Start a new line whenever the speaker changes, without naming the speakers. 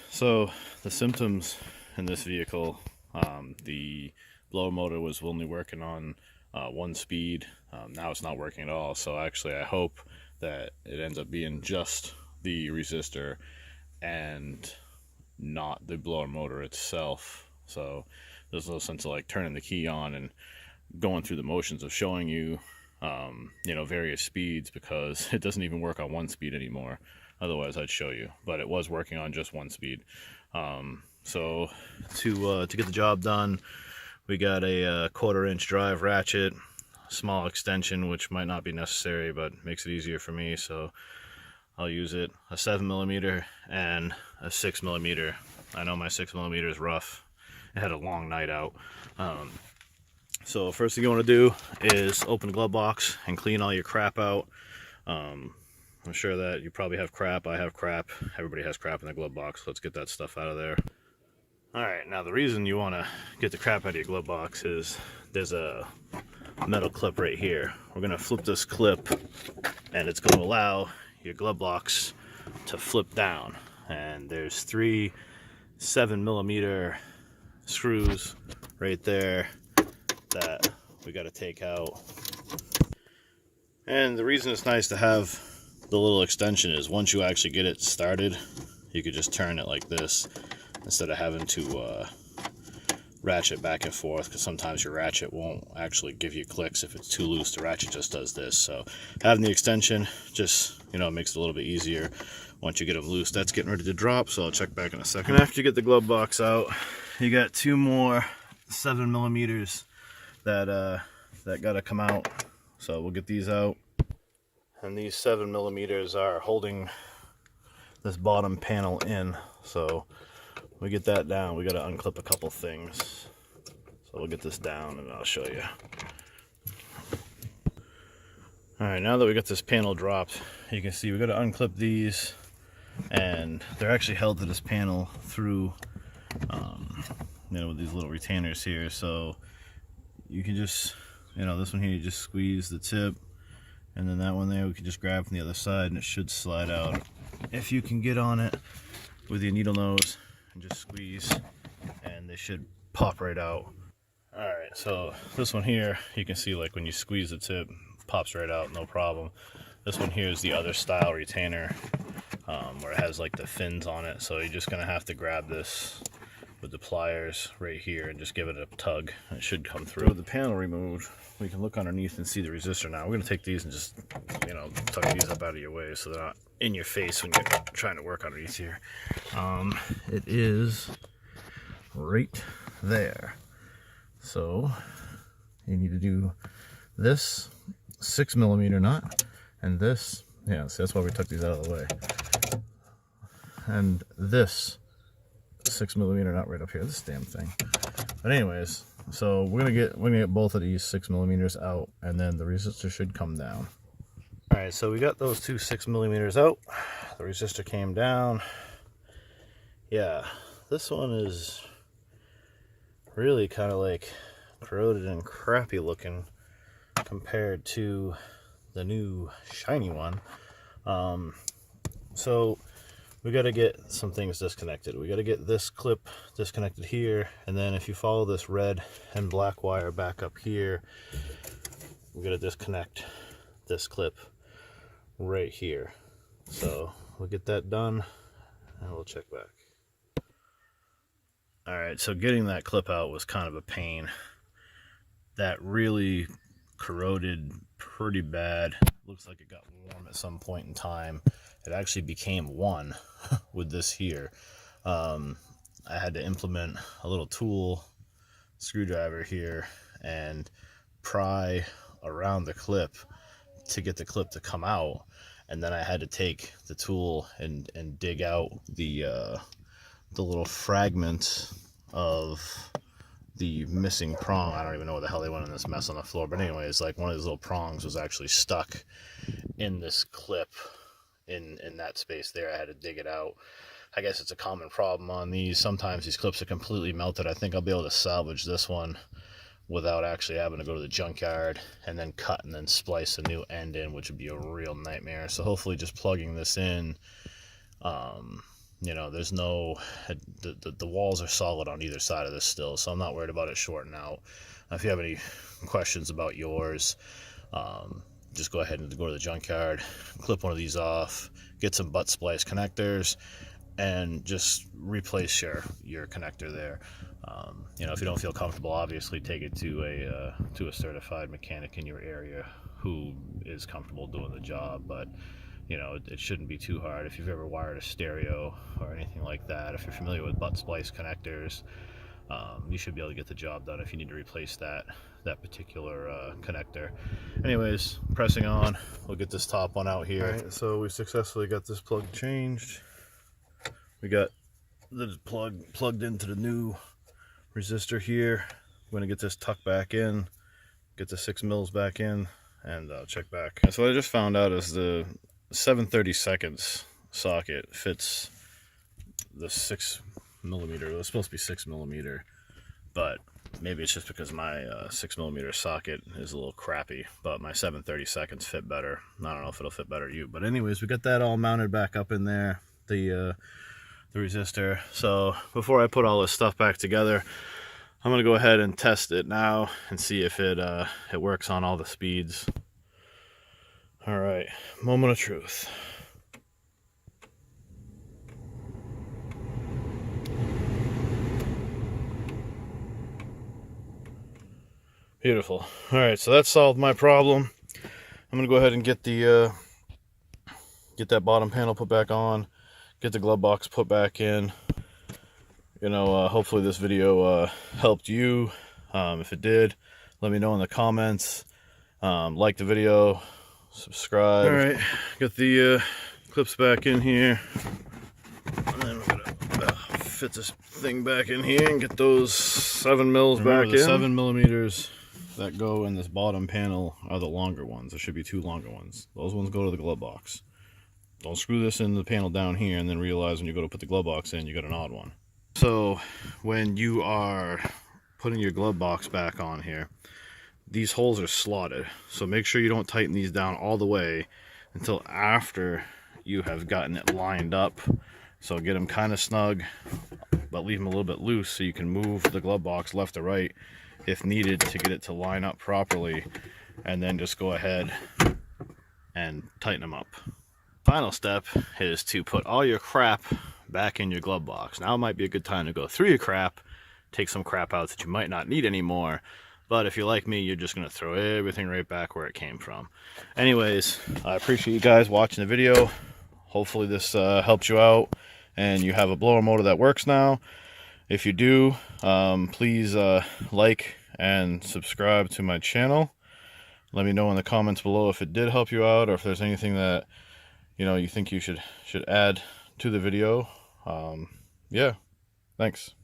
So the symptoms in this vehicle, the blower motor was only working on one speed. Now it's not working at all. So actually I hope that it ends up being just the resistor and not the blower motor itself. So there's no sense of like turning the key on and going through the motions of showing you, various speeds, because it doesn't even work on one speed anymore. Otherwise, I'd show you. But it was working on just one speed. So to get the job done, we got a 1/4-inch drive ratchet, small extension, which might not be necessary, but makes it easier for me. So I'll use it. A 7mm and a 6mm. I know my 6mm is rough. It had a long night out. So first thing you want to do is open the glove box and clean all your crap out. I'm sure that you probably have crap. I have crap. Everybody has crap in the glove box. Let's get that stuff out of there. Alright, now the reason you want to get the crap out of your glove box is there's a metal clip right here. We're going to flip this clip and it's going to allow your glove box to flip down. And there's 3 7mm screws right there that we got to take out. And the reason it's nice to have the little extension is once you actually get it started, you could just turn it like this instead of having to ratchet back and forth, because sometimes your ratchet won't actually give you clicks if it's too loose. The ratchet just does this. So having the extension just, makes it a little bit easier once you get them loose. That's getting ready to drop, so I'll check back in a second. And after you get the glove box out, you got 2 more 7mm that got to come out. So we'll get these out. And these 7mm are holding this bottom panel in. So we get that down, we got to unclip a couple things. So we'll get this down and I'll show you. Alright, now that we got this panel dropped, you can see we got to unclip these, and they're actually held to this panel through with these little retainers here. So you can just, this one here, you just squeeze the tip, and then that one there we can just grab from the other side and it should slide out. If you can get on it with your needle nose and just squeeze, and they should pop right out. Alright, so this one here, you can see like when you squeeze the tip, it pops right out, no problem. This one here is the other style retainer, where it has like the fins on it. So you're just going to have to grab this with the pliers right here and just give it a tug, and it should come through. With the panel removed, we can look underneath and see the resistor now. We're going to take these and just, tuck these up out of your way so they're not in your face when you're trying to work underneath here. It is right there. So you need to do this 6mm nut and this, so that's why we took these out of the way. And this 6mm nut right up here, this damn thing. But anyways, so we're gonna get both of these 6mm out, and then the resistor should come down. All right, so we got those 2 6mm out. The resistor came down. Yeah, this one is really kind of like corroded and crappy looking compared to the new shiny one. So we got to get some things disconnected. We got to get this clip disconnected here, and then if you follow this red and black wire back up here, we got to disconnect this clip right here. So we'll get that done and we'll check back. Alright, so getting that clip out was kind of a pain. That really corroded pretty bad. Looks like it got warm at some point in time. It actually became one with this here. I had to implement a little tool screwdriver here and pry around the clip to get the clip to come out, and then I had to take the tool and dig out the little fragment of the missing prong. I don't even know where the hell they went in this mess on the floor, but anyways, like one of these little prongs was actually stuck in this clip in that space there. I had to dig it out. I guess it's a common problem on these. Sometimes these clips are completely melted. I think I'll be able to salvage this one without actually having to go to the junkyard and then cut and then splice a new end in, which would be a real nightmare. So hopefully just plugging this in You know, there's no, the walls are solid on either side of this still, so I'm not worried about it shorting out. If you have any questions about yours, just go ahead and go to the junkyard, clip one of these off, get some butt splice connectors, and just replace your connector there. You know, if you don't feel comfortable, obviously take it to a certified mechanic in your area who is comfortable doing the job. But you know, it shouldn't be too hard. If you've ever wired a stereo or anything like that, if you're familiar with butt splice connectors, you should be able to get the job done if you need to replace that particular connector. Anyways, pressing on, we'll get this top one out here. All right, so we successfully got this plug changed. We got the plug plugged into the new resistor here. I'm going to get this tucked back in, get the 6 mils back in, and check back. So what I just found out is the 7/32 socket fits the 6 millimeter. It was supposed to be 6 millimeter, but maybe it's just because my 6 millimeter socket is a little crappy, but my 7/32 fit better. I don't know if it'll fit better to you, but anyways, we got that all mounted back up in there, the resistor. So before I put all this stuff back together, I'm gonna go ahead and test it now and see if it works on all the speeds. All right, moment of truth. Beautiful. All right, so that solved my problem. I'm gonna go ahead and get the get that bottom panel put back on, get the glove box put back in. You know, hopefully this video helped you. If it did, let me know in the comments. Like the video, subscribe. All right, got the clips back in here, and then we're gonna fit this thing back in here and get those 7 mils back in. The 7 millimeters that go in this bottom panel are the longer ones. There should be 2 longer ones. Those ones go to the glove box. Don't screw this in the panel down here and then realize when you go to put the glove box in, you got an odd one. So when you are putting your glove box back on here, these holes are slotted. So make sure you don't tighten these down all the way until after you have gotten it lined up. So get them kind of snug, but leave them a little bit loose so you can move the glove box left or right if needed to get it to line up properly, and then just go ahead and tighten them up. Final step is to put all your crap back in your glove box. Now might be a good time to go through your crap, take some crap out that you might not need anymore, but if you're like me, you're just gonna throw everything right back where it came from. Anyways, I appreciate you guys watching the video. Hopefully this helps you out and you have a blower motor that works now. If you do, please like and subscribe to my channel. Let me know in the comments below if it did help you out, or if there's anything that you think you should add to the video. Yeah, thanks.